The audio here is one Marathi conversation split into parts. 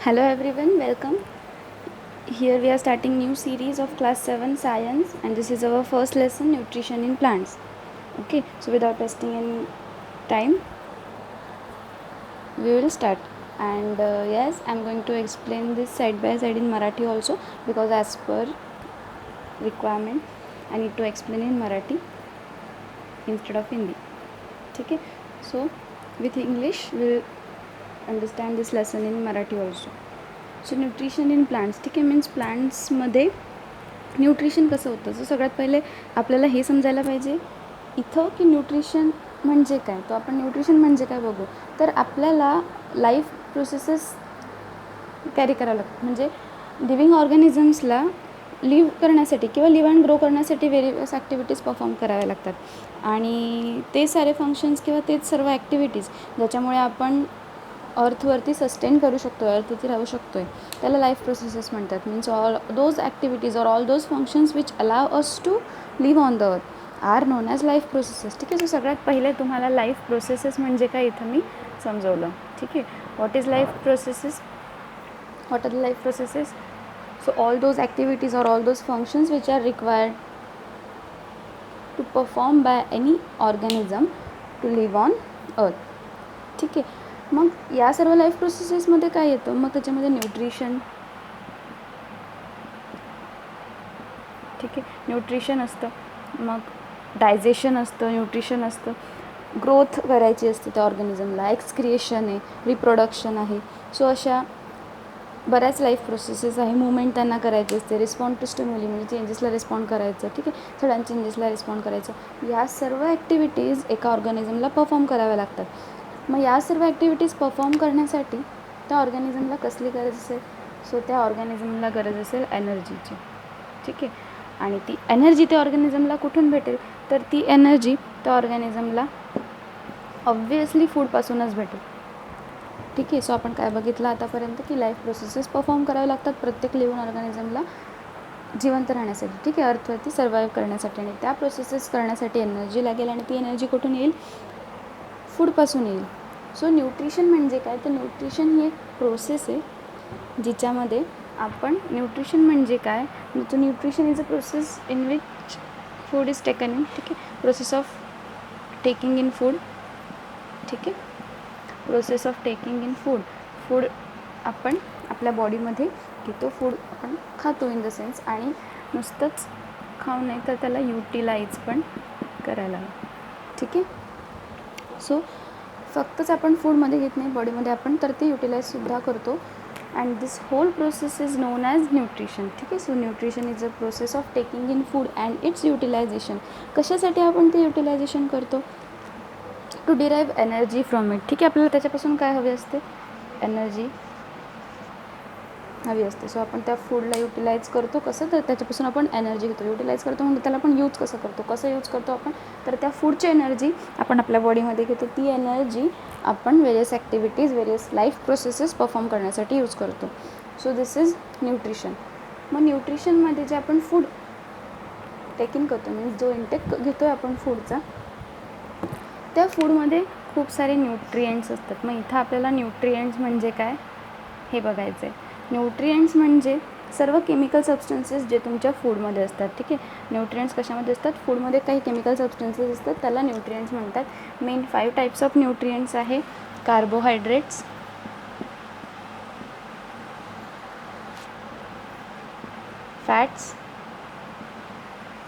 Hello everyone, welcome. Here we are starting new series of class 7 science, and this is our first lesson, nutrition in plants. Okay, so without wasting any time, we will start. And yes, I'm going to explain this side by side in Marathi also, because as per requirement I need to explain in Marathi instead of Hindi. Okay, so with English we'll understand this lesson in Marathi also. So nutrition in plants, ठीक आहे. मीन्स प्लांट्समध्ये न्यूट्रिशन कसं होतं. सो सगळ्यात पहिले आपल्याला हे समजायला पाहिजे इथं की न्यूट्रिशन म्हणजे काय. तो आपण न्यूट्रिशन म्हणजे काय बघू. तर आपल्याला लाईफ प्रोसेसेस कॅरी करावं लागतं. म्हणजे लिव्हिंग ऑर्गॅनिझम्सला लिव्ह करण्यासाठी किंवा लिव्ह अँड ग्रो करण्यासाठी व्हेरियस ॲक्टिव्हिटीज परफॉर्म कराव्या लागतात. आणि ते सारे फंक्शन्स किंवा तेच सर्व ॲक्टिव्हिटीज ज्याच्यामुळे आपण अर्थवरती सस्टेन करू शकतो आहे, अर्थवरती राहू शकतो आहे, त्याला लाईफ प्रोसेसेस म्हणतात. Means all those activities or all those functions which allow us to live on the earth are known as life processes. ठीक आहे. सो सगळ्यात पहिले तुम्हाला लाईफ प्रोसेसेस म्हणजे काय इथं मी समजवलं. ठीक आहे. What is life processes, what are the life processes. So all those activities or all those functions which are required to perform by any organism to live on earth. ठीक आहे. मग या सर्व लाईफ प्रोसेसेसमध्ये काय येतं, मग त्याच्यामध्ये न्यूट्रिशन, ठीक आहे, न्यूट्रिशन असतं, मग डायजेशन असतं, न्यूट्रिशन असतं, ग्रोथ करायची असते त्या ऑर्गॅनिझमला, एक्सक्रिएशन आहे, रिप्रोडक्शन आहे. सो अशा बऱ्याच लाईफ प्रोसेसेस आहे. मुवमेंट त्यांना करायची असते, रिस्पॉन्ड टू स्टिम्युली म्हणजे चेंजेसला रिस्पॉन्ड करायचं. ठीक आहे. सडन चेंजेसला रिस्पॉन्ड करायचं. या सर्व ॲक्टिव्हिटीज एका ऑर्गॅनिझमला परफॉर्म कराव्या लागतात. मग या सर्व ॲक्टिव्हिटीज परफॉर्म करण्यासाठी त्या ऑर्गॅनिझमला कसली गरज असेल. सो त्या ऑर्गॅनिझमला गरज असेल एनर्जीची. ठीक आहे. आणि ती एनर्जी त्या ऑर्गॅनिझमला कुठून भेटेल, तर ती एनर्जी त्या ऑर्गॅनिझमला ऑब्व्हियसली फूडपासूनच भेटेल. ठीक आहे. सो आपण काय बघितलं आतापर्यंत की लाईफ प्रोसेसेस परफॉर्म करावे लागतात प्रत्येक लिव्हिंग ऑर्गॅनिझमला जिवंत राहण्यासाठी. ठीक आहे. अर्थवरती सर्वाईव्ह करण्यासाठी. आणि त्या प्रोसेसेस करण्यासाठी एनर्जी लागेल, आणि ती एनर्जी कुठून येईल, फूडपासून येईल. सो न्यूट्रिशन म्हणजे काय, तर न्यूट्रिशन ही एक प्रोसेस आहे जिच्यामध्ये आपण, न्यूट्रिशन म्हणजे काय, तो nutrition is a process in which food is taken in. ठीक आहे. Process of taking in food. ठीक आहे. Process of taking in food. Food आपण आपल्या बॉडीमध्ये घेतो, फूड आपण खातो इन द सेन्स, आणि नुसतंच खाऊ नये तर त्याला युटिलाइज पण करायला हवं. ठीक आहे. सो फक्तच आपण फूडमध्ये घेत नाही, बॉडीमध्ये आपण तर ते युटिलाइजसुद्धा करतो. And this whole process is known as nutrition. ठीक आहे. So nutrition is a process of taking in food and its utilisation. कशासाठी आपण ते युटिलायझेशन करतो, to derive energy from it. ठीक आहे. आपल्याला त्याच्यापासून काय हवे असते, एनर्जी हवी असते. सो आपण त्या फूडला युटिलाइज करतो कसं, तर त्याच्यापासून आपण एनर्जी घेतो. युटिलाइज करतो म्हणजे त्याला आपण यूज कसं करतो, कसं यूज करतो आपण, तर त्या फूडची एनर्जी आपण आपल्या बॉडीमध्ये घेतो. ती एनर्जी आपण various activities, various life processes perform करण्यासाठी यूज करतो. So this is nutrition. मग न्यूट्रिशनमध्ये जे आपण फूड टेकिंग करतो, मीन्स जो इंटेक घेतो आहे आपण फूडचा, त्या फूडमध्ये खूप सारे न्यूट्रिएंट्स असतात. मग इथं आपल्याला न्यूट्रिएंट्स म्हणजे काय हे बघायचं आहे. न्यूट्रिएंट्स म्हणजे सर्व केमिकल सबस्टन्सेस जे तुमच्या फूडमध्ये असतात. ठीक आहे. न्यूट्रिएंट्स कशामध्ये असतात, फूडमध्ये काही केमिकल सबस्टन्सेस असतात, त्याला न्यूट्रिएंट्स म्हणतात. मेन 5 टाईप्स ऑफ न्यूट्रिएंट्स आहे. Carbohydrates, fats.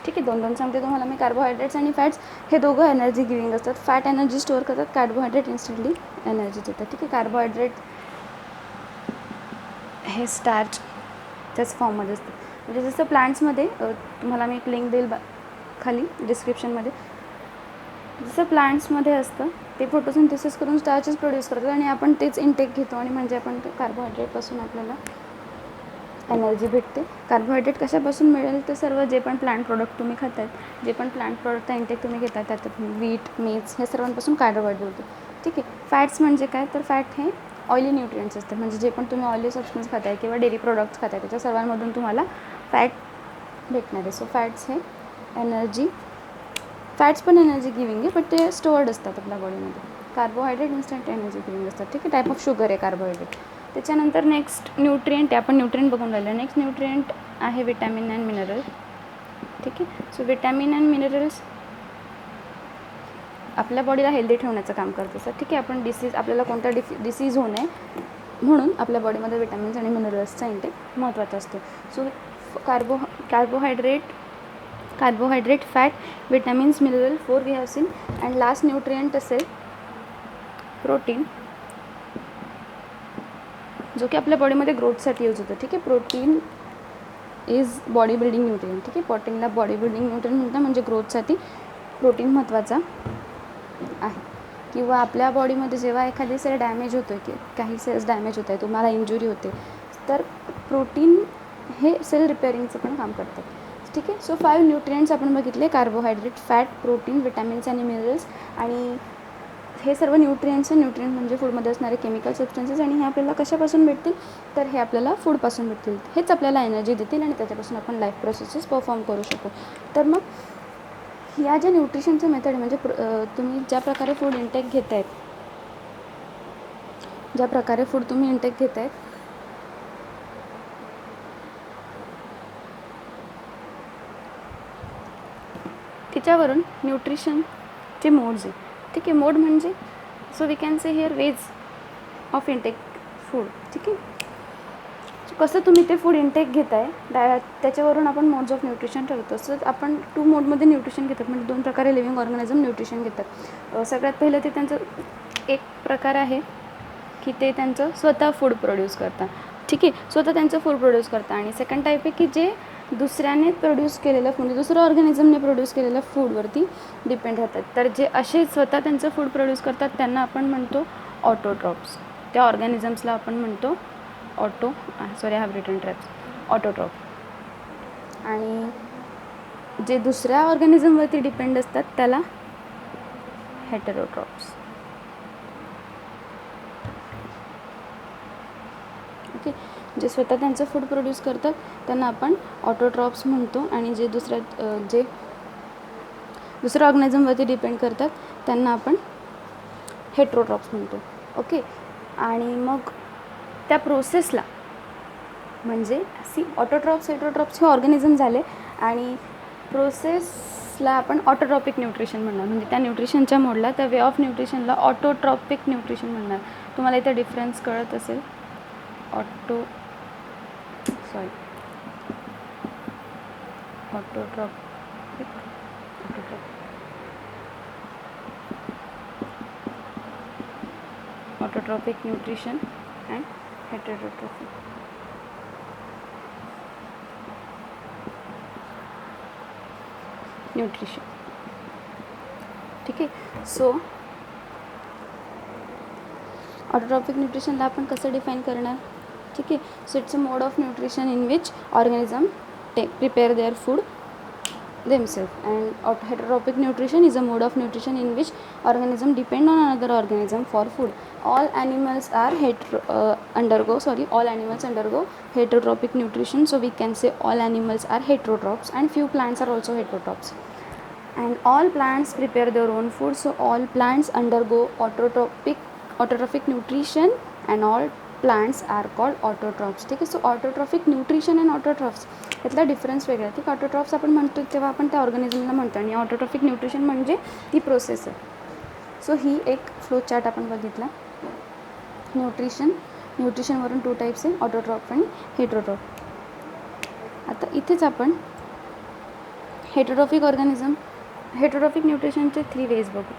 ठीक आहे. 2 सांगते तुम्हाला मी. कार्बोहायड्रेट्स आणि फॅट्स हे दोघं एनर्जी गिविंग असतात. फॅट एनर्जी स्टोअर करतात, कार्बोहायड्रेट इन्स्टंटली एनर्जी देतात. ठीक आहे. कार्बोहायड्रेट हे स्टार्चच्याच फॉर्ममध्ये असतं. म्हणजे जसं प्लांट्समध्ये, तुम्हाला मी एक लिंक देईल खाली डिस्क्रिप्शनमध्ये, जसं प्लांट्समध्ये असतं ते फोटोसिंथेसिस करून स्टार्चेस प्रोड्यूस करतात, आणि आपण तेच इंटेक घेतो, आणि म्हणजे आपण कार्बोहायड्रेटपासून आपल्याला एनर्जी भेटते. कार्बोहायड्रेट कशापासून मिळेल, तर सर्व जे पण प्लांट प्रोडक्ट तुम्ही खातायत, जे पण प्लांट प्रोडक्टचा इंटेक तुम्ही घेताय, त्यात वीट, मेज हे सर्वांपासून कार्बोहायड्रेट होते. ठीक आहे. फॅट्स म्हणजे काय, तर फॅट हे ऑइली न्यूट्रिएंट्स असतात. म्हणजे जे पण तुम्ही ऑइली सबस्टन्स खाताय किंवा डेअरी प्रोडक्ट्स खाताय, त्याच्या सर्वांमधून तुम्हाला फॅट भेटणार आहे. सो फॅट्स हे एनर्जी, फॅट्स पण एनर्जी गिविंग आहे, बट ते स्टोअर्ड असतात आपल्या बॉडीमध्ये. कार्बोहायड्रेट इन्स्टंट एनर्जी गिविंग असतात. ठीक आहे. टाईप ऑफ शुगर आहे कार्बोहायड्रेट. त्याच्यानंतर नेक्स्ट न्यूट्रिएंट आहे, आपण न्यूट्रिएंट बघून राहिलं. नेक्स्ट न्यूट्रिएंट आहे विटॅमिन अँड मिनरल. ठीक आहे. सो विटॅमिन अँड मिनरल्स आपल्या बॉडीला हेल्दी ठेवण्याचं काम करत असतात. ठीक आहे. आपण आपल्याला कोणता डिसीज होऊ नये म्हणून आपल्या बॉडीमध्ये विटॅमिन्स आणि मिनरल्सचा इंटेक महत्त्वाचा असतो. So carbohydrate, fat, vitamins, mineral 4 we have seen. And last nutrient असेल प्रोटीन, जो की आपल्या बॉडीमध्ये ग्रोथसाठी यूज होतो. ठीक आहे. Protein is body building nutrient. ठीक आहे. प्रोटीनला बॉडी बिल्डिंग न्यूट्रिएंट म्हणतात, म्हणजे ग्रोथसाठी प्रोटीन महत्त्वाचा आहे. किंवा आपल्या बॉडीमध्ये जेव्हा एखादी सेल डॅमेज होतो आहे, की काही सेल्स डॅमेज होत आहे, तुम्हाला इंजुरी होते, तर प्रोटीन हे सेल रिपेअरिंगचं पण काम करतात. ठीक आहे. सो 5 न्यूट्रिएंट्स आपण बघितले: कार्बोहायड्रेट, फॅट, प्रोटीन, विटॅमिन्स आणि मिनरल्स. आणि हे सर्व न्यूट्रिएंट्स म्हणजे फूडमध्ये असणारे केमिकल सबस्टन्सेस. आणि हे आपल्याला कशापासून भेटतील, तर हे आपल्याला फूडपासून भेटतील. हेच आपल्याला एनर्जी देतील आणि त्याच्यापासून आपण लाईफ प्रोसेसेस परफॉर्म करू शकू. तर मग या ज्या न्यूट्रिशनच्या मेथड म्हणजे तुम्ही ज्या प्रकारे फूड इंटेक घेत आहेत, त्याच्यावरून न्यूट्रिशनचे मोड्स आहे. ठीक आहे. मोड म्हणजे so we can say here ways of intake food. ठीक आहे. कसं तुम्ही ते फूड इंटेक घेताय त्याच्यावरून आपण मोड्स ऑफ न्यूट्रिशन ठरवतो. सो आपण 2 मोडमध्ये न्यूट्रिशन घेतात, म्हणजे 2 प्रकारे लिव्हिंग ऑर्गॅनिझम न्यूट्रिशन घेतात. सगळ्यात पहिलं ते त्यांचं एक प्रकार आहे की ते त्यांचं स्वतः फूड प्रोड्यूस करतात. ठीक आहे. स्वतः त्यांचं फूड प्रोड्यूस करतात. आणि सेकंड टाईप आहे की जे दुसऱ्याने प्रोड्यूस केलेलं म्हणजे दुसऱ्या ऑर्गॅनिझमने प्रोड्यूस केलेल्या फूडवरती डिपेंड राहतात. तर जे असे स्वतः त्यांचं फूड प्रोड्यूस करतात त्यांना आपण म्हणतो ऑटोट्रॉप्स. त्या ऑर्गॅनिझम्सला आपण म्हणतो ऑटोट्रॉप. आणि जे दुसऱ्या ऑर्गॅनिझमवरती डिपेंड असतात त्याला हेटेरोट्रॉप्स. ओके. जे स्वतः त्यांचं फूड प्रोड्यूस करतात त्यांना आपण ऑटोट्रॉप्स म्हणतो. आणि जे दुसऱ्या ऑर्गॅनिझमवरती डिपेंड करतात त्यांना आपण हेटेरोट्रॉप्स म्हणतो. ओके. आणि मग त्या प्रोसेसला म्हणजे ऑटोट्रॉप्स हेटेरोट्रॉप्स हे ऑर्गॅनिझम झाले. आणि प्रोसेसला आपण ऑटोट्रॉपिक न्यूट्रिशन म्हणणार. म्हणजे त्या न्यूट्रिशनच्या मोडला, त्या वे ऑफ न्यूट्रिशनला ऑटोट्रॉपिक न्यूट्रिशन म्हणणार. तुम्हाला इथे डिफरन्स कळत असेल. Autotrophic nutrition and heterotrophic. Nutrition. ठीक आहे. सो ऑटोट्रॉपिक न्यूट्रिशनला आपण कसं डिफाईन करणार? ठीक आहे. So it's a mode of nutrition in which organism prepare their food themselves. And heterotropic nutrition is a mode of nutrition in which organism depend on another organism for food. All animals undergo heterotropic nutrition, so we can say all animals are heterotrophs, and few plants are also heterotrophs. And all plants prepare their own food, so all plants undergo autotrophic nutrition, and all plants are called autotrophs. ठीक आहे. So autotrophic nutrition and autotrophs यातला डिफरन्स वेगळा. ठीक. ऑटोट्रॉफ्स आपण म्हणतो तेव्हा आपण त्या ऑर्गॅनिझमला म्हणतो, आणि ऑटोट्रॉफिक न्यूट्रिशन म्हणजे ती प्रोसेस आहे. सो ही एक फ्लो चार्ट आपण बघितला. न्यूट्रिशनवरून 2 टाईप्स आहे, ऑटोट्रॉफ आणि हेटेरोट्रॉफ. आता इथेच आपण हेटेरोट्रॉपिक न्यूट्रिशनचे 3 वेज बघू.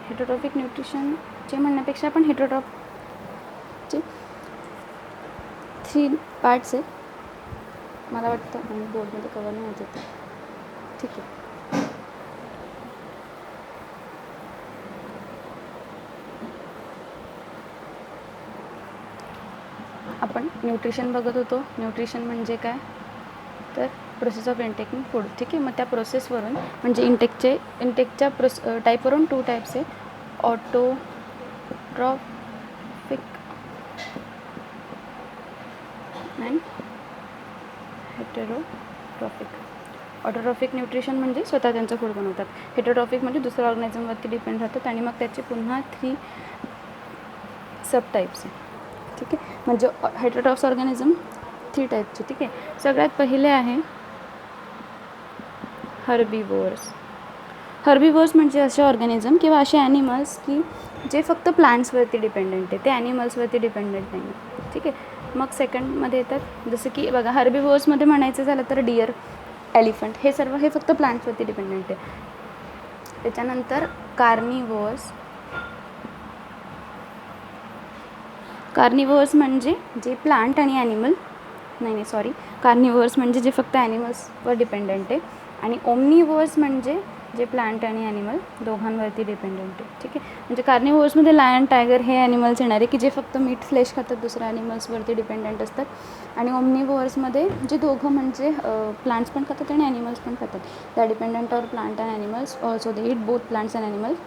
हेटेरोट्रॉपिक न्यूट्रिशनचे म्हणण्यापेक्षा आपण हेटेरोट्रॉपचे 3 पार्ट्स आहेत. मला वाटतं आणि बोर्डमध्ये कवर नाही होत होतं. ठीक आहे. आपण न्यूट्रिशन बघत होतो. न्यूट्रिशन म्हणजे काय, तर प्रोसेस ऑफ इंटेकिंग फूड. ठीक आहे. मग त्या प्रोसेसवरून म्हणजे इंटेकच्या टाईपवरून 2 टाईप्स आहे, autotrophic and heterotrophic. Autotrophic nutrition म्हणजे स्वतः त्यांचं फूड बनवतात. हेटेरोट्रॉपिक म्हणजे दुसऱ्या ऑर्गॅनिझमवरती डिपेंड राहतात. आणि मग त्याचे पुन्हा 3 सब टाईप्स आहे. ठीक आहे. म्हणजे हेटेरोट्रॉफ्स ऑर्गॅनिझम 3 टाईपचे. ठीक आहे. सगळ्यात पहिले आहे हर्बिवोर्स. हर्बिवोर्स म्हणजे असे ऑर्गॅनिझम किंवा असे ॲनिमल्स की जे फक्त प्लांट्सवरती डिपेंडंट आहे, ते ॲनिमल्सवरती डिपेंडंट नाही आहे. ठीक आहे. मग सेकंडमध्ये येतात जसं की बघा, हर्बिवोर्समध्ये म्हणायचं झालं तर डिअर, एलिफंट, हे सर्व हे फक्त प्लांट्सवरती डिपेंडंट आहे. त्याच्यानंतर कार्निवोर्स. कार्निवोर्स म्हणजे जे प्लांट आणि ॲनिमल, कार्निवोर्स म्हणजे जे फक्त ॲनिमल्सवर डिपेंडंट आहे. आणि ओमनिवोर्स म्हणजे जे प्लांट आणि ॲनिमल दोघांवरती डिपेंडंट आहे. ठीक आहे. म्हणजे कार्निवोर्समध्ये लायन, टायगर हे ॲनिमल्स येणार आहे की जे फक्त मीट, फ्लेश खातात, दुसऱ्या ॲनिमल्सवरती डिपेंडंट असतात. आणि ओमनिवोर्समध्ये जे दोघं म्हणजे प्लांट्स पण खातात आणि ॲनिमल्स पण खातात. That dependent or plant and animals, also they eat both plants and animals,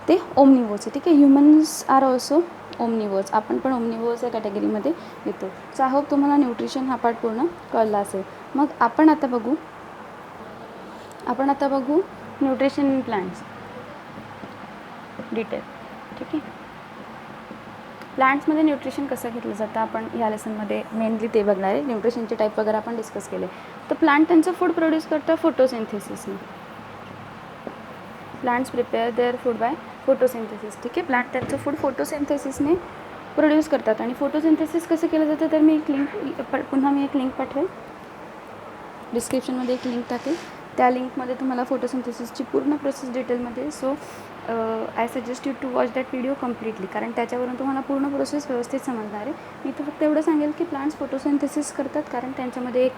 ते ओमनिवोर्स आहे. ठीक आहे. Humans are also omnivores. आपण पण ओमनिवोर्स या कॅटेगरीमध्ये येतो. सो आय होप तुम्हाला न्यूट्रिशन हा पार्ट पूर्ण कळला असेल. मग आपण आता बघू न्यूट्रिशन इन प्लांट्स डिटेल. ठीक आहे. प्लांट्समध्ये न्यूट्रिशन कसं घेतलं जातं आपण ह्या लेसनमध्ये मेनली ते बघणार आहे. न्यूट्रिशनचे टाईप वगैरे आपण डिस्कस केले. तर प्लांट त्यांचं फूड प्रोड्यूस करतं फोटोसिंथेसिसने. Plants prepare their food by photosynthesis. ठीक आहे. प्लांट त्यांचं फूड फोटोसिंथेसिसने प्रोड्यूस करतात. आणि फोटोसिंथेसिस कसं केलं जातं तर मी एक लिंक पाठवेल, डिस्क्रिप्शनमध्ये एक लिंक टाकेल. त्या लिंकमध्ये तुम्हाला फोटोसिंथेसिसची पूर्ण प्रोसेस डिटेलमध्ये. So I suggest you to watch that video completely, कारण त्याच्यावरून तुम्हाला पूर्ण प्रोसेस व्यवस्थित समजणार आहे. मी तर फक्त एवढं सांगेल की प्लांट्स फोटोसिंथेसिस करतात कारण त्यांच्यामध्ये एक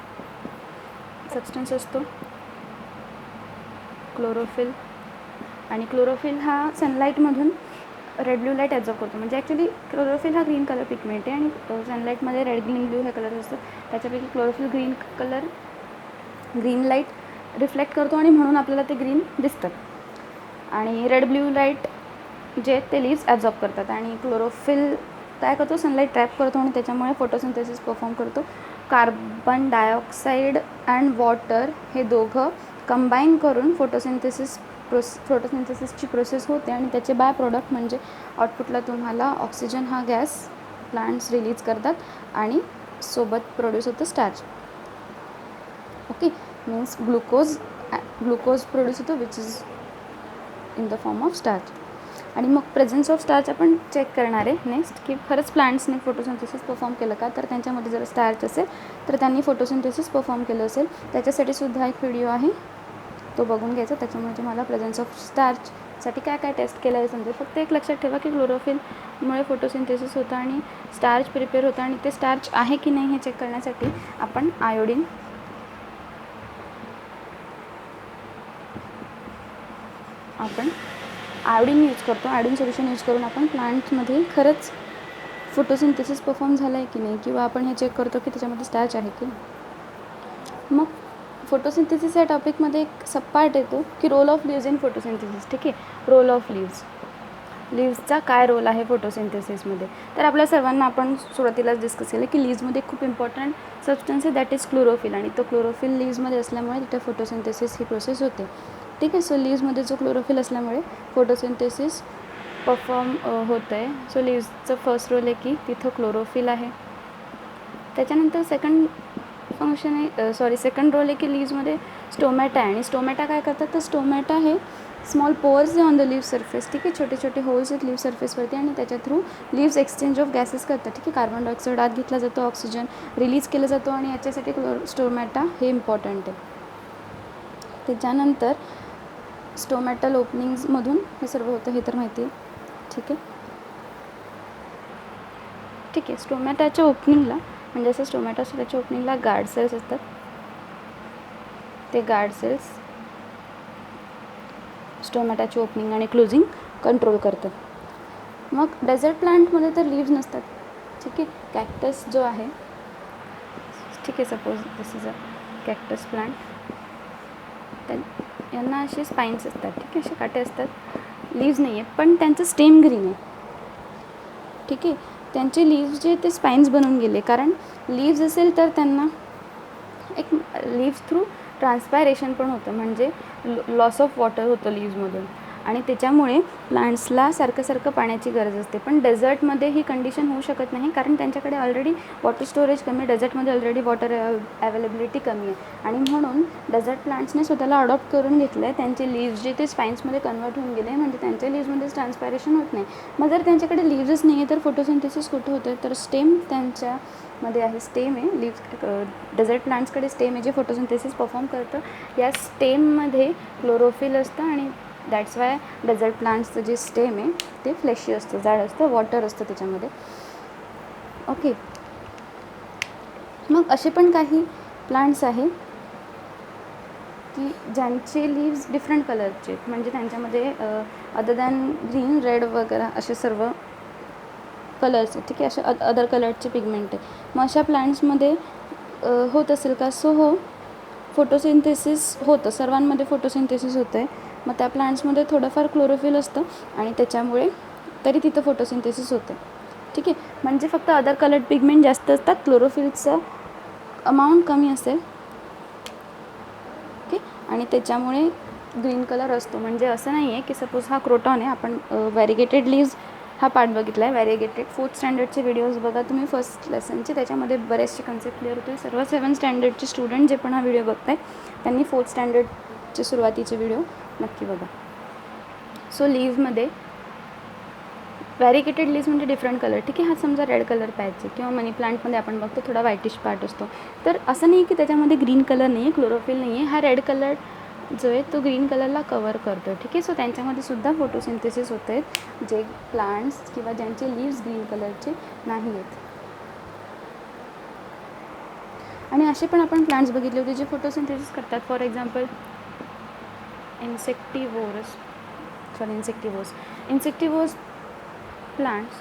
सबस्टन्स असतो क्लोरोफिल. आणि क्लोरोफिल हा सनलाईटमधून रेड ब्ल्यू लाईट ॲब्झॉर्ब करतो. म्हणजे ॲक्च्युली क्लोरोफिल हा ग्रीन कलर पिगमेंट आहे आणि सनलाईटमध्ये रेड, ग्रीन, ब्ल्यू हे कलर असतात. त्याच्यापैकी क्लोरोफिल ग्रीन लाईट रिफ्लेक्ट करतो आणि म्हणून आपल्याला ते ग्रीन दिसतात. आणि रेड ब्ल्यू लाईट जे ते लीव्स ॲब्झॉर्ब करतात. आणि क्लोरोफिल काय करतो, सनलाईट ट्रॅप करतो आणि त्याच्यामुळे फोटोसिंथेसिस परफॉर्म करतो. कार्बन डायऑक्साईड अँड वॉटर हे दोघं कंबाईन करून फोटोसिंथेसिसची प्रोसेस होते. आणि त्याचे बाय प्रोडक्ट म्हणजे आउटपुटला तुम्हाला ऑक्सिजन हा गॅस प्लांट्स रिलीज करतात आणि सोबत प्रोड्यूस होतं starch. Okay. Means glucose produce होतो which is in the form of starch. आणि मग प्रेझन्स ऑफ स्टार्च आपण चेक करणार आहे नेक्स्ट की खरंच प्लांट्सने फोटोसिंथेसिस परफॉर्म केलं का. तर त्यांच्यामध्ये जर स्टार्च असेल तर त्यांनी फोटोसिंथेसिस परफॉर्म केलं असेल. त्याच्यासाठी सुद्धा एक व्हिडिओ आहे, तो बघून घ्यायचा. त्याच्यामुळे तुम्हाला प्रेझन्स ऑफ स्टार्चसाठी काय काय टेस्ट केलं आहे समजेल. फक्त एक लक्षात ठेवा की क्लोरोफिलमुळे फोटोसिंथेसिस होतं आणि स्टार्च प्रिपेअर होतं. आणि ते स्टार्च आहे की नाही हे चेक करण्यासाठी आपण आयोडीन यूज करतो. आयोडीन सोल्युशन यूज करून आपण प्लांटमध्ये खरंच फोटोसिंथेसिस परफॉर्म झालं आहे की नाही, किंवा आपण हे चेक करतो की त्याच्यामध्ये स्टार्च आहे की नाही. मग फोटोसिंथेसिस या टॉपिकमध्ये एक सब पार्ट येतो की role of leaves in photosynthesis. ठीक आहे. रोल ऑफ लीव्जचा काय रोल आहे फोटोसिंथेसिसमध्ये. तर आपल्या सर्वांना आपण सुरुवातीलाच डिस्कस केलं की लीव्जमध्ये खूप इम्पॉर्टंट सबस्टन्स आहे, दॅट इज क्लोरोफिल. आणि तो क्लोरोफिल लीव्जमध्ये असल्यामुळे तिथे फोटोसिंथेसिस ही प्रोसेस होते. ठीक आहे. सो लीव्जमध्ये जो क्लोरोफिल असल्यामुळे फोटोसिंथेसिस परफॉर्म होतं आहे. सो लीव्जचं फर्स्ट रोल आहे की तिथं क्लोरोफिल आहे. त्याच्यानंतर सेकंड रोल आहे की लीव्जमध्ये स्टोमॅटा आहे. आणि स्टोमॅटा काय करतात तर स्टोमॅटा हे स्मॉल पोअर्स आहे ऑन द लीव्ह सर्फेस. ठीक आहे. छोटे छोटे होल्स आहेत लीव्ह सर्फेसवरती आणि त्याच्या through leaves exchange of gases करतात. ठीक आहे. कार्बन डायऑक्साईड आत घेतला जातो, ऑक्सिजन रिलीज केलं जातो आणि याच्यासाठी स्टोमॅटा हे इम्पॉर्टंट आहे. त्याच्यानंतर स्टोमॅटल ओपनिंग्समधून हे सर्व होतं हे तर माहिती आहे. ठीक आहे. स्टोमॅटाच्या ओपनिंगला म्हणजे असं स्टोमॅटो असतो त्याच्या ओपनिंगला गार्ड सेल्स असतात. ते गार्ड सेल्स स्टोमॅटाची ओपनिंग आणि क्लोजिंग कंट्रोल करतात. मग डेझर्ट प्लांटमध्ये तर लीव्ज नसतात. ठीक आहे. कॅक्टस जो आहे, ठीक आहे, suppose this is a cactus plant, यांना असे स्पाईन्स असतात. ठीक आहे. असे काटे असतात, लीव्ज नाही आहेत, पण त्यांचं स्टेम ग्रीन आहे. ठीक आहे. त्यांचे लीव्ज जे ते स्पाईन्स बनवून गेले, कारण लीव्ज असेल तर त्यांना एक लीव्ज थ्रू ट्रान्सपायरेशन पण होतं, म्हणजे लॉस ऑफ वॉटर होतं लीव्जमधून. आणि त्याच्यामुळे प्लांट्सला सारखं पाण्याची गरज असते. पण डेझर्टमध्ये ही कंडिशन होऊ शकत नाही, कारण त्यांच्याकडे ऑलरेडी वॉटर स्टोरेज कमी आहे. डेझर्टमध्ये ऑलरेडी वॉटर अवेलेबिलिटी कमी आहे आणि म्हणून डेझर्ट प्लांट्सने स्वतःला अडॉप्ट करून घेतलं आहे. त्यांचे लीव्ज जे ते स्पाइन्समध्ये कन्वर्ट होऊन गेले, म्हणजे त्यांच्या लीव्जमध्येच ट्रान्सपायरेशन होत नाही. मग जर त्यांच्याकडे लीव्जच नाही आहे तर फोटोसिंथेसिस कुठं होतं? तर स्टेम त्यांच्यामध्ये आहे. स्टेम आहे, लीव्ज डेझर्ट प्लांट्सकडे स्टेम आहे जे फोटोसिंथेसिस परफॉर्म करतं. या स्टेममध्ये क्लोरोफिल असतं आणि दॅट्स वाय डेझर्ट प्लांट्सचं जे स्टेम आहे ते फ्लेशी असतं, जाड असतं, वॉटर असतं त्याच्यामध्ये. ओके, मग असे पण काही प्लांट्स आहे की ज्यांचे लीव्ज डिफरंट कलरचे, म्हणजे त्यांच्यामध्ये अदर दॅन ग्रीन, रेड वगैरे असे सर्व कलर्स आहेत. ठीक आहे, असे अदर कलरचे पिगमेंट आहे. मग अशा प्लांट्समध्ये होत असेल का? सो हो, फोटोसिंथेसिस होतं, सर्वांमध्ये फोटोसिंथेसिस होतं आहे. मग त्या प्लांट्समध्ये थोडंफार क्लोरोफिल असतं आणि त्याच्यामुळे तरी तिथं फोटोसिंथेसिस होतं. ठीक आहे, म्हणजे फक्त अदर कलर्ड पिगमेंट जास्त असतात, क्लोरोफिलचं अमाऊंट कमी असेल. ओके, आणि त्याच्यामुळे ग्रीन कलर असतो. म्हणजे असं नाही आहे की सपोज हा क्रोटॉन आहे, आपण व्हॅरिगेटेड लीव्ज हा पार्ट बघितला आहे. व्हॅरिगेटेड 4th स्टँडर्डचे व्हिडिओज बघा तुम्ही फर्स्ट लेसनचे, त्याच्यामध्ये बरेचसे कन्सेप्ट क्लिअर होतील. सर्व 7th स्टँडर्डचे स्टुडंट जे पण हा व्हिडिओ बघताय त्यांनी 4th स्टँडर्डचे सुरुवातीचे व्हिडिओ नक्की बघा. सो लीव्जमध्ये व्हॅरिगेटेड लीव्ज म्हणजे डिफरंट कलर. ठीक आहे, हा समजा रेड कलर पाहिजे किंवा मनी प्लांटमध्ये आपण बघतो थोडा व्हाईटिश पार्ट असतो. तर असं नाही की त्याच्यामध्ये ग्रीन कलर नाही आहे, क्लोरोफिल नाही आहे. हा रेड कलर जो आहे तो ग्रीन कलरला कवर करतो. ठीक आहे, सो त्यांच्यामध्ये सुद्धा फोटोसिंथेसिस होत आहेत, जे प्लांट्स किंवा ज्यांचे लीव्स ग्रीन कलरचे नाही आहेत. आणि असे पण आपण प्लांट्स बघितले होते जे फोटोसिंथेसिस करतात. For example insectivores plants.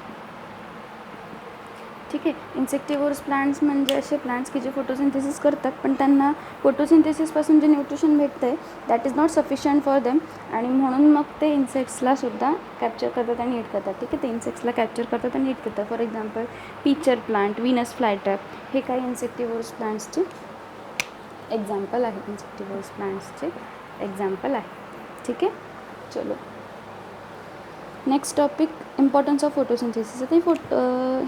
ठीक आहे, इन्सेक्टिव्होर्स प्लांट्स म्हणजे असे प्लांट्स की जे फोटोसिंथेसिस करतात, पण त्यांना फोटोसिंथेसिसपासून जे न्यूट्रिशन भेटतं आहे that is not sufficient for them, आणि म्हणून मग ते इन्सेक्ट्सला सुद्धा कॅप्चर करतात आणि ईट करतात. ठीक आहे, ते इन्सेक्ट्सला कॅप्चर करतात आणि ईट करतात. For example pitcher plant, Venus flytrap, हे काही इन्सेक्टिव्होर्स प्लांट्सचे एक्झाम्पल आहे. ठीक आहे, चलो next topic, importance of photosynthesis. आता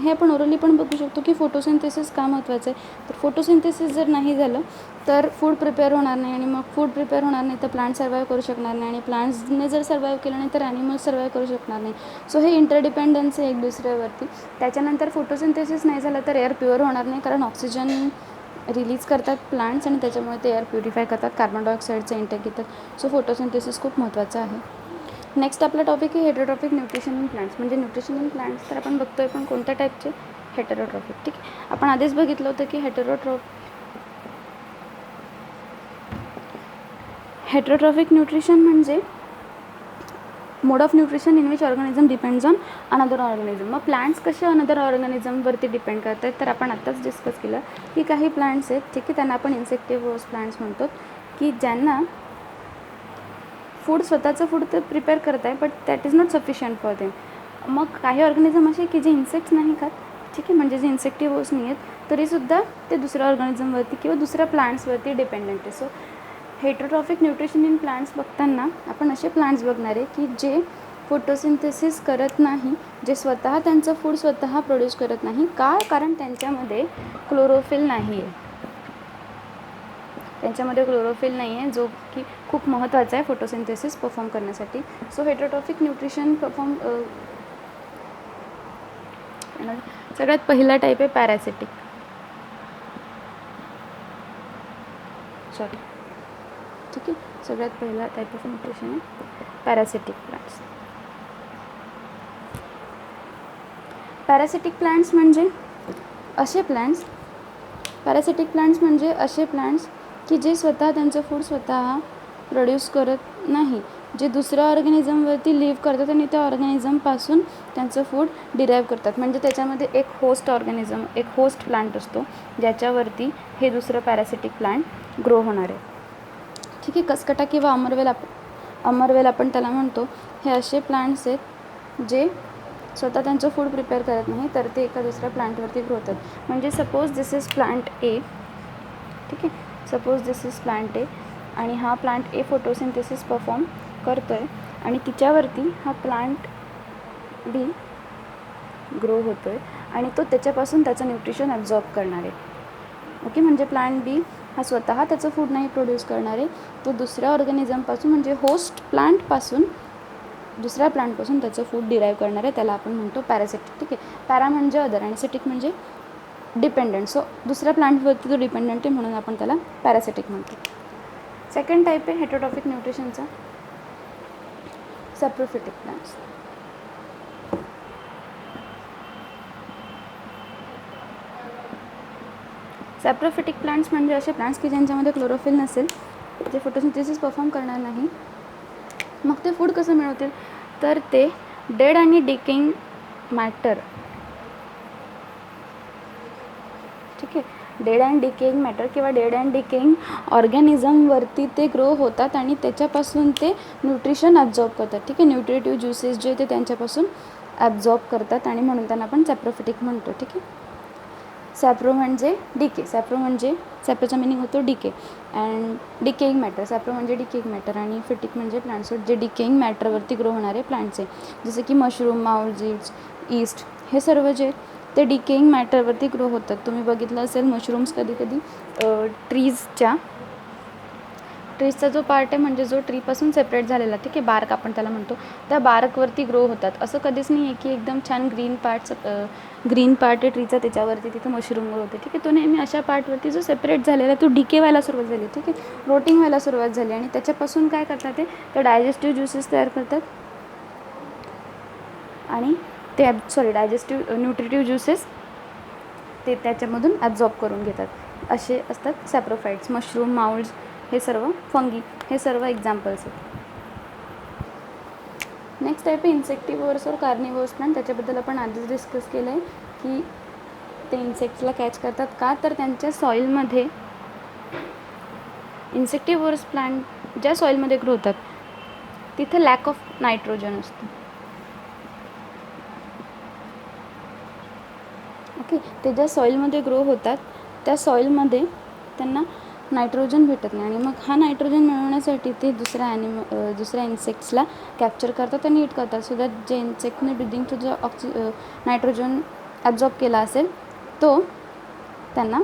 हे आपण ओरली पण बघू शकतो की फोटोसिंथेसिस का महत्त्वाचं आहे. तर फोटोसिंथेसिस जर नाही झालं तर फूड प्रिपेअर होणार नाही, आणि मग फूड प्रिपेअर होणार नाही तर प्लांट सर्वाईव्ह करू शकणार नाही, आणि प्लांट्सने जर सर्वाईव्ह केलं नाही तर ॲनिमल्स सर्वाईव्ह करू शकणार नाही. सो हे इंटरडिपेंडन्स आहे एक दुसऱ्यावरती. त्याच्यानंतर फोटोसिंथेसिस नाही झालं तर एअर प्युअर होणार नाही, कारण ऑक्सिजन रिलीज करतात प्लांट्स आणि त्याच्यामुळे ते एअर प्युरिफाय करतात, कार्बन डायऑक्साईडचं इंटेक घेतात. सो फोटोसिंथेसिस खूप महत्त्वाचं आहे. नेक्स्ट आपला टॉपिक आहे हेटेरोट्रॉफिक न्यूट्रिशन इन प्लांट्स. म्हणजे न्यूट्रिशन इन प्लांट्स तर आपण बघतोय, पण कोणत्या टाईपचे? हेटेरोट्रॉफिक. ठीक आहे, आपण आधीच बघितलं होतं की हेटेरोट्रॉफिक न्यूट्रिशन म्हणजे mode of nutrition in which organism depends on another organism. मग प्लांट्स कसे अनदर ऑर्गॅनिझमवरती डिपेंड करत आहेत? तर आपण आत्ताच डिस्कस केलं की काही प्लांट्स आहेत, ठीक आहे, त्यांना आपण इन्सेक्टिव्होर्स प्लांट्स म्हणतो, की ज्यांना फूड, स्वतःचं फूड तर प्रिपेअर करत आहे but that is not sufficient for them. मग काही ऑर्गॅनिझम असे की जे इन्सेक्ट्स नाही खात, ठीक आहे, म्हणजे जे इन्सेक्टिव्होर्स नाही आहेत तरीसुद्धा ते दुसऱ्या ऑर्गॅनिझमवरती किंवा दुसऱ्या प्लांट्सवरती डिपेंडंट आहे. So heterotrophic nutrition in plants बघताना आपण असे प्लांट्स बघणार आहे की जे फोटोसिंथेसिस करत नाही, जे स्वतः त्यांचं फूड स्वतः प्रोड्यूस करत नाही. का? कारण त्यांच्यामध्ये क्लोरोफिल नाही आहे. त्यांच्यामध्ये क्लोरोफिल नाही आहे, जो की खूप महत्त्वाचा आहे फोटोसिंथेसिस परफॉर्म करण्यासाठी. सो हेटेरोट्रॉफिक न्यूट्रिशन सगळ्यात पहिला टाईप आहे पॅरासिटिक. ठीक आहे, सगळ्यात पहिला टाईप ऑफ न्यूट्रिशन आहे पॅरासिटिक प्लांट्स. पॅरासिटिक प्लांट्स म्हणजे असे प्लांट्स की जे स्वतः त्यांचं फूड स्वतः प्रोड्यूस करत नाही, जे दुसऱ्या ऑर्गॅनिझमवरती लिव्ह करतात आणि त्या ऑर्गॅनिझमपासून त्यांचं फूड डिराईव्ह करतात. म्हणजे त्याच्यामध्ये एक होस्ट प्लांट असतो ज्याच्यावरती हे दुसरं पॅरासिटिक प्लांट ग्रो होणार आहे. ठीक आहे, कसकटा किंवा अमरवेल आपण त्याला म्हणतो. हे असे प्लांट्स आहेत जे स्वतः त्यांचं फूड प्रिपेअर करत नाही, तर ते एका दुसऱ्या प्लांटवरती ग्रो होतात. म्हणजे suppose this is plant A. ठीक आहे, आणि हा प्लांट ए फोटोसिंथेसिस परफॉर्म करतो आहे, आणि तिच्यावरती हा प्लांट बी ग्रो होतो आहे आणि तो त्याच्यापासून त्याचं न्यूट्रिशन ॲब्झॉर्ब करणार आहे. ओके, म्हणजे प्लांट बी हा स्वतः त्याचं फूड नाही प्रोड्यूस करणार आहे, तो दुसऱ्या ऑर्गॅनिझमपासून म्हणजे होस्ट प्लांटपासून दुसऱ्या प्लांटपासून त्याचं फूड डिराईव्ह करणार आहे. त्याला आपण म्हणतो पॅरासिटिक. ठीक आहे, पॅरा म्हणजे अदर आणि सिटिक म्हणजे डिपेंडंट. सो दुसऱ्या प्लांटवरती तो डिपेंडंट आहे म्हणून आपण त्याला पॅरासिटिक म्हणतो. सेकंड टाईप आहे हेटरोट्रॉफिक न्यूट्रिशनचा, सॅप्रोफिटिक प्लांट्स. सॅप्रोफिटिक प्लांट्स म्हणजे असे प्लांट्स की ज्यांच्यामध्ये क्लोरोफिल नसेल, जे फोटोसिंथेसिस परफॉर्म करणार नाही. मग ते फूड कसं मिळवतील, तर ते डेड आणि डिकेइंग मॅटर, ठीक आहे, डेड अँड डिकेइंग मॅटर किंवा डेड अँड डिकेइंग ऑर्गॅनिझमवरती ते ग्रो होतात आणि त्याच्यापासून ते न्यूट्रिशन ॲब्झॉर्ब करतात. ठीक आहे, न्यूट्रिटिव्ह ज्युसेस जे ते त्यांच्यापासून ॲब्झॉर्ब करतात आणि म्हणून त्यांना आपण सॅप्रोफिटिक म्हणतो. ठीक आहे, सॅप्रो म्हणजे डिके, सॅप्रो म्हणजे सॅप्रोचा मिनिंग होतो डिके अँड डिकेइंग मॅटर. सॅप्रो म्हणजे डिकेइंग मॅटर आणि फिटिक म्हणजे प्लांट्स जे डिकेइंग मॅटरवरती ग्रो होणारे प्लांट्स आहे. जसे की मशरूम, माउलजीड्स, ईस्ट, हे सर्व जे ते डिकेइंग मॅटरवरती ग्रो होतात. तुम्ही बघितलं असेल मशरूम्स कधी कधी ट्रीजचा जो पार्ट आहे म्हणजे जो ट्रीपासून सेपरेट झालेला, ठीक आहे, बार्क आपण त्याला म्हणतो, त्या बार्कवरती ग्रो होतात. असं कधीच नाही आहे की एकदम छान ग्रीन पार्ट आहे ट्रीचा, त्याच्यावरती तिथं मशरूम ग्रो होते. ठीक आहे, तो नेहमी अशा पार्टवरती जो सेपरेट झालेला तो डिके व्हायला सुरुवात झाली, ठीक आहे, रोटिंग व्हायला सुरुवात झाली आणि त्याच्यापासून काय करतात ते डायजेस्टिव्ह ज्युसेस तयार करतात आणि ते डायजेस्टिव्ह न्यूट्रिटिव्ह ज्युसेस ते त्याच्यामधून ॲब्झॉर्ब करून घेतात. असे असतात सॅप्रोफाइट्स. मशरूम, माउल्स, हे सर्व फंगी, हे सर्व एक्झाम्पल्स आहेत. नेक्स्ट टाईप आहे इन्सेक्टिव्होर्स और कार्निव्होर्स प्लांट. त्याच्याबद्दल आपण आधीच डिस्कस केलं आहे की ते इन्सेक्ट्सला कॅच करतात का, तर त्यांच्या सॉईलमध्ये इन्सेक्टिव्होर्स प्लांट ज्या सॉईलमध्ये ग्रो होतात तिथे लॅक ऑफ नायट्रोजन असतं. ओके, ते ज्या सॉईलमध्ये ग्रो होतात त्या सॉईलमध्ये त्यांना नायट्रोजन भेटत नाही आणि मग हा नायट्रोजन मिळवण्यासाठी ते दुसऱ्या इन्सेक्ट्सला कॅप्चर करतात आणि ईट करतात. सो दॅट जे इन्सेक्टने ब्रिदिंग थ्रू जो नायट्रोजन ॲब्झॉर्ब केला असेल तो त्यांना